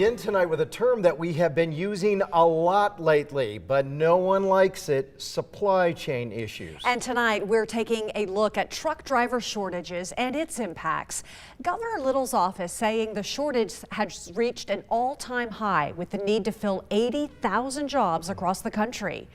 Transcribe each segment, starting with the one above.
In tonight with a term that we have been using a lot lately, but no one likes it: supply chain issues. And tonight we're taking a look at truck driver shortages and its impacts. Governor Little's office saying the shortage has reached an all-time high with the need to fill 80,000 jobs across the country.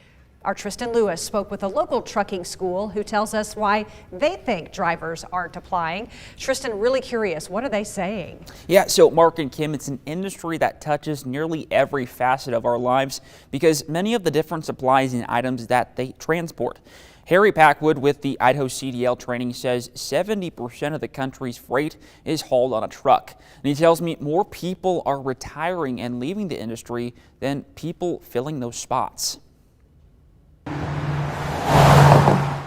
Our Tristan Lewis spoke with a local trucking school who tells us why they think drivers aren't applying. Tristan, really curious, what are they saying? Yeah, so Mark and Kim, it's an industry that touches nearly every facet of our lives because many of the different supplies and items that they transport. Harry Packwood with the Idaho CDL training says 70% of the country's freight is hauled on a truck. And he tells me more people are retiring and leaving the industry than people filling those spots.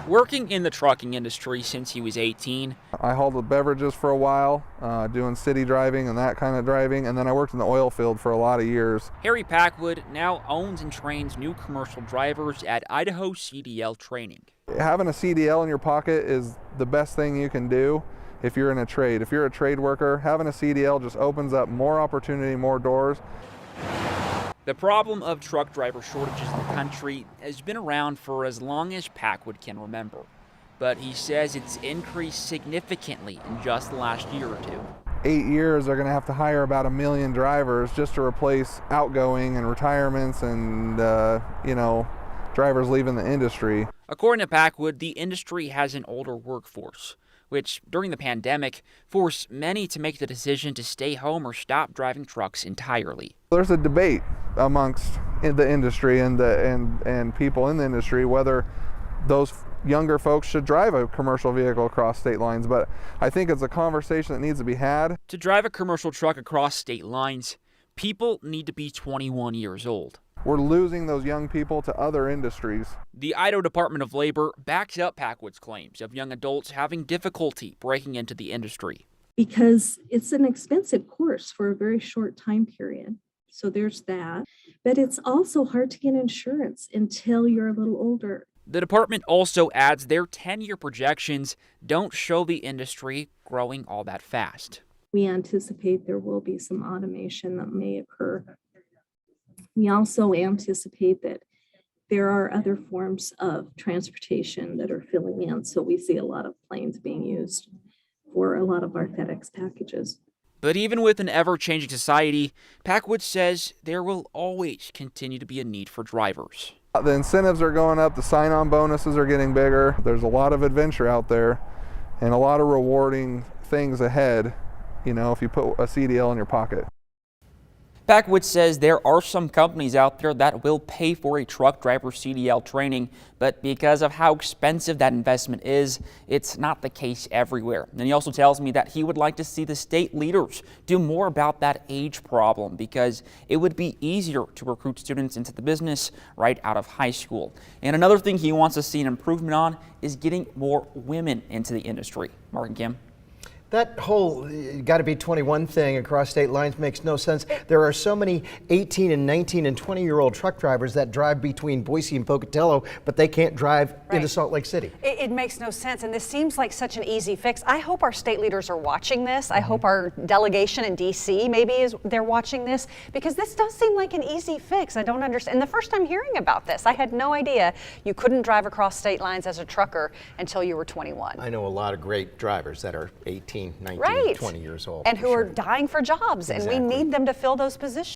Working in the trucking industry since he was 18. I hauled the beverages for a while, doing city driving and that kind of driving, and then I worked in the oil field for a lot of years. Harry Packwood now owns and trains new commercial drivers at Idaho CDL training. Having a CDL in your pocket is the best thing you can do if you're in a trade. If you're a trade worker, having a CDL just opens up more opportunity, more doors. The problem of truck driver shortages in the country has been around for as long as Packwood can remember. But he says it's increased significantly in just the last year or two. 8 years, they're going to have to hire about 1 million drivers just to replace outgoing and retirements and, drivers leaving the industry. According to Packwood, the industry has an older workforce, which during the pandemic forced many to make the decision to stay home or stop driving trucks entirely. There's a debate amongst the industry and people in the industry whether those younger folks should drive a commercial vehicle across state lines, but I think it's a conversation that needs to be had. To drive a commercial truck across state lines, people need to be 21 years old. We're losing those young people to other industries. The Idaho Department of Labor backs up Packwood's claims of young adults having difficulty breaking into the industry. Because it's an expensive course for a very short time period. So there's that. But it's also hard to get insurance until you're a little older. The department also adds their 10-year projections don't show the industry growing all that fast. We anticipate there will be some automation that may occur. We also anticipate that there are other forms of transportation that are filling in. So we see a lot of planes being used for a lot of our FedEx packages. But even with an ever-changing society, Packwood says there will always continue to be a need for drivers. The incentives are going up, the sign-on bonuses are getting bigger. There's a lot of adventure out there and a lot of rewarding things ahead, if you put a CDL in your pocket. Packwood says there are some companies out there that will pay for a truck driver CDL training, but because of how expensive that investment is, it's not the case everywhere. And he also tells me that he would like to see the state leaders do more about that age problem because it would be easier to recruit students into the business right out of high school. And another thing he wants to see an improvement on is getting more women into the industry. Mark and Kim. That whole got to be 21 thing across state lines makes no sense. There are so many 18 and 19 and 20-year-old truck drivers that drive between Boise and Pocatello, but they can't drive into Salt Lake City. It makes no sense, and this seems like such an easy fix. I hope our state leaders are watching this. I hope our delegation in D.C. maybe they're watching this, because this does seem like an easy fix. I don't understand. And the first time hearing about this, I had no idea you couldn't drive across state lines as a trucker until you were 21. I know a lot of great drivers that are 18, 19, 20 years old. And who are dying for jobs, and we need them to fill those positions.